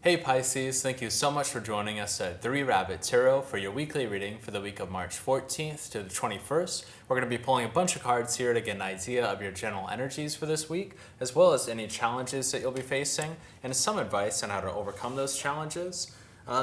Hey Pisces, thank you so much for joining us at 3 Rabbit Tarot for your weekly reading for the week of March 14th to the 21st. We're going to be pulling a bunch of cards here to get an idea of your general energies for this week, as well as any challenges that you'll be facing, and some advice on how to overcome those challenges.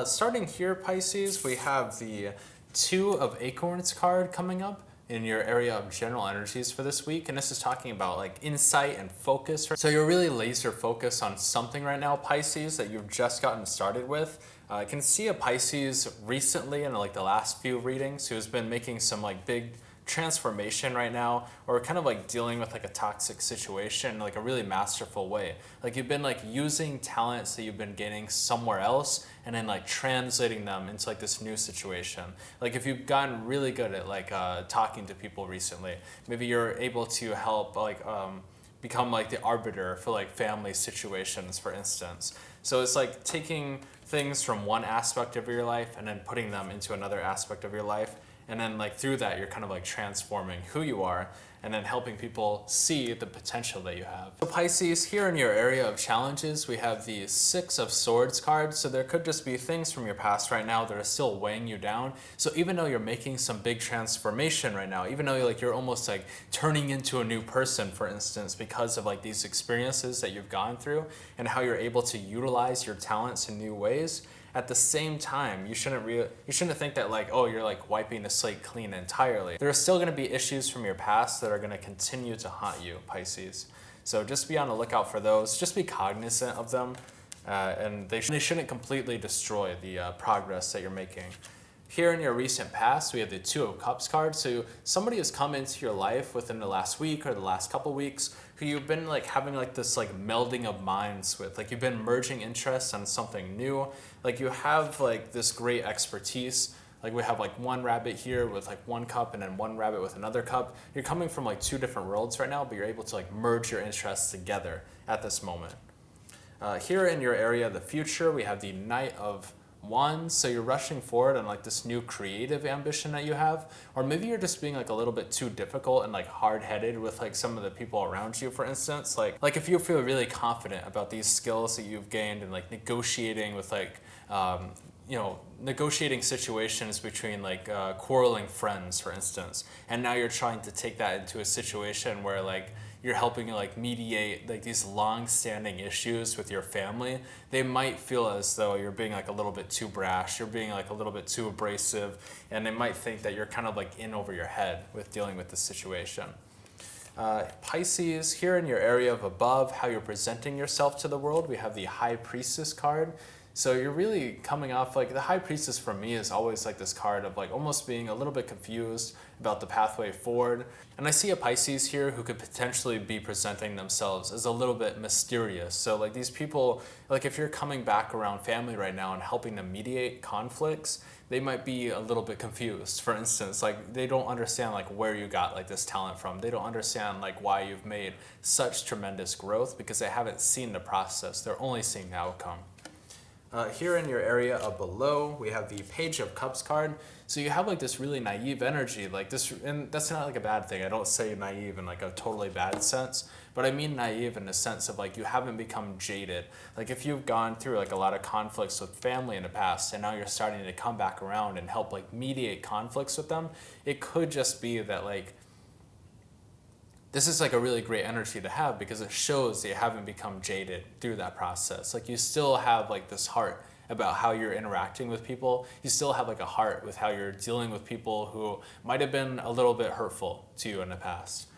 Starting here, Pisces, we have the Two of Acorns card coming up in your area of general energies for this week, and this is talking about like insight and focus. So you're really laser focused on something right now, Pisces, that you've just gotten started with. I can see a Pisces recently in like the last few readings who's been making some like big transformation right now, or kind of like dealing with like a toxic situation in like a really masterful way. Like you've been like using talents that you've been gaining somewhere else and then like translating them into like this new situation. Like if you've gotten really good at like talking to people recently, maybe you're able to help become like the arbiter for like family situations, for instance. So it's like taking things from one aspect of your life and then putting them into another aspect of your life. And then like through that, you're kind of like transforming who you are and then helping people see the potential that you have. So Pisces, here in your area of challenges, we have the Six of Swords card. So there could just be things from your past right now that are still weighing you down. So even though you're making some big transformation right now, even though you're almost like turning into a new person, for instance, because of like these experiences that you've gone through and how you're able to utilize your talents in new ways, at the same time, you shouldn't think that like, oh, you're like wiping the slate clean entirely. There are still going to be issues from your past that are going to continue to haunt you, Pisces. So just be on the lookout for those. Just be cognizant of them, and they shouldn't completely destroy the progress that you're making. Here in your recent past, we have the Two of Cups card. So somebody has come into your life within the last week or the last couple weeks who you've been like having like this like melding of minds with. Like you've been merging interests on something new. Like you have like this great expertise. Like we have like one rabbit here with like one cup and then one rabbit with another cup. You're coming from like two different worlds right now, but you're able to like merge your interests together at this moment. Here in your area of the future, we have the Knight of Wands. So you're rushing forward on like this new creative ambition that you have, or maybe you're just being like a little bit too difficult and like hard-headed with like some of the people around you, for instance. Like if you feel really confident about these skills that you've gained and like negotiating with like negotiating situations between like quarreling friends, for instance, and now you're trying to take that into a situation where like you're helping like mediate like these long-standing issues with your family, they might feel as though you're being like a little bit too brash, you're being like a little bit too abrasive, and they might think that you're kind of like in over your head with dealing with the situation. Pisces, here in your area of above, how you're presenting yourself to the world, we have the High Priestess card. So you're really coming off like the High Priestess for me is always like this card of like almost being a little bit confused about the pathway forward. And I see a Pisces here who could potentially be presenting themselves as a little bit mysterious. So like these people, like if you're coming back around family right now and helping them mediate conflicts, they might be a little bit confused. For instance, like they don't understand like where you got like this talent from. They don't understand like why you've made such tremendous growth because they haven't seen the process. They're only seeing the outcome. Here in your area of below, we have the Page of Cups card. So you have like this really naive energy, like this, and that's not like a bad thing. I don't say naive in like a totally bad sense, but I mean naive in the sense of like you haven't become jaded. Like if you've gone through like a lot of conflicts with family in the past and now you're starting to come back around and help like mediate conflicts with them, it could just be that like this is like a really great energy to have because it shows that you haven't become jaded through that process. Like you still have like this heart about how you're interacting with people. You still have like a heart with how you're dealing with people who might have been a little bit hurtful to you in the past.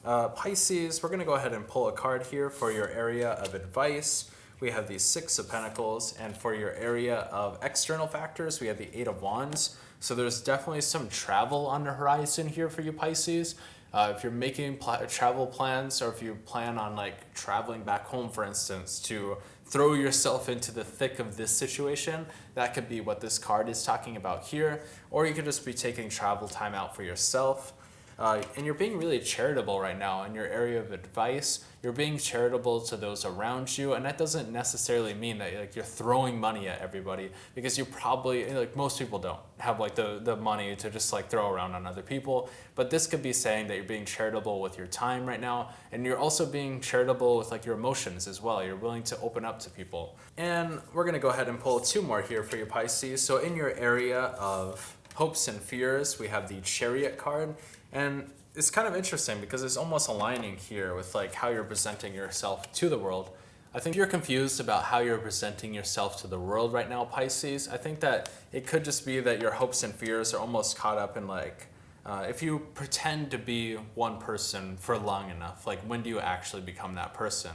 Pisces, we're gonna go ahead and pull a card here for your area of advice. We have the Six of Pentacles, and for your area of external factors, we have the Eight of Wands. So there's definitely some travel on the horizon here for you, Pisces. If you're making travel plans, or if you plan on like traveling back home, for instance, to throw yourself into the thick of this situation, that could be what this card is talking about here. Or you could just be taking travel time out for yourself. And you're being really charitable right now in your area of advice. You're being charitable to those around you, and that doesn't necessarily mean that like you're throwing money at everybody, because you probably, like most people don't have like the money to just like throw around on other people. But this could be saying that you're being charitable with your time right now, and you're also being charitable with like your emotions as well. You're willing to open up to people. And we're gonna go ahead and pull 2 more here for you, Pisces. So in your area of hopes and fears, we have the Chariot card, and it's kind of interesting because it's almost aligning here with like how you're presenting yourself to the world. I think you're confused about how you're presenting yourself to the world right now, Pisces. I think that it could just be that your hopes and fears are almost caught up in like, if you pretend to be one person for long enough, like when do you actually become that person?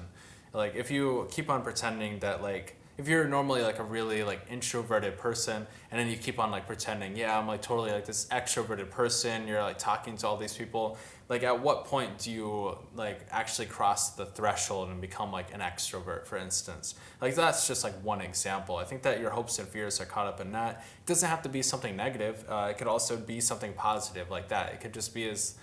Like if you keep on pretending that like, if you're normally like a really like introverted person, and then you keep on like pretending, yeah, I'm like totally like this extroverted person, you're like talking to all these people, like at what point do you like actually cross the threshold and become like an extrovert, for instance? Like that's just like one example. I think that your hopes and fears are caught up in that. It doesn't have to be something negative. It could also be something positive like that. It could just be as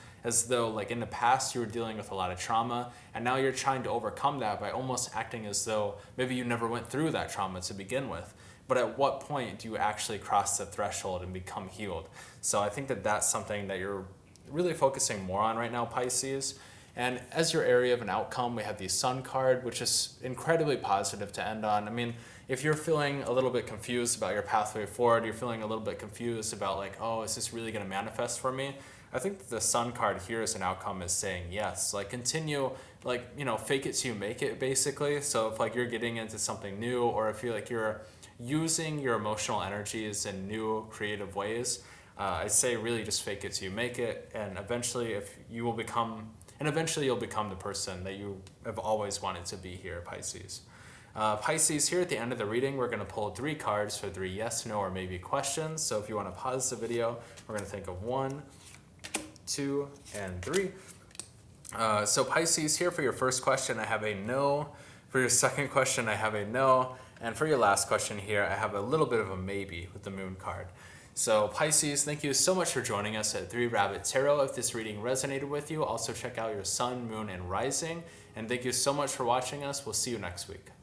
though like in the past you were dealing with a lot of trauma, and now you're trying to overcome that by almost acting as though maybe you never went through that trauma to begin with. But at what point do you actually cross the threshold and become healed? So I think that that's something that you're really focusing more on right now, Pisces. And as your area of an outcome, we have the Sun card, which is incredibly positive to end on. I mean, if you're feeling a little bit confused about your pathway forward, you're feeling a little bit confused about like, oh, is this really going to manifest for me? I think that the Sun card here as an outcome is saying yes. Like continue, like, you know, fake it till you make it, basically. So if like you're getting into something new, or if you're using your emotional energies in new creative ways, I say really just fake it till you make it, and eventually you'll become the person that you have always wanted to be here, Pisces. Pisces, here at the end of the reading, we're going to pull 3 cards for 3 yes, no, or maybe questions. So if you want to pause the video, we're going to think of 1, 2, and 3. So Pisces, here for your first question, I have a no. For your second question, I have a no. And for your last question here, I have a little bit of a maybe with the Moon card. So Pisces, thank you so much for joining us at 3 Rabbit Tarot. If this reading resonated with you, also check out your Sun, Moon, and Rising. And thank you so much for watching us. We'll see you next week.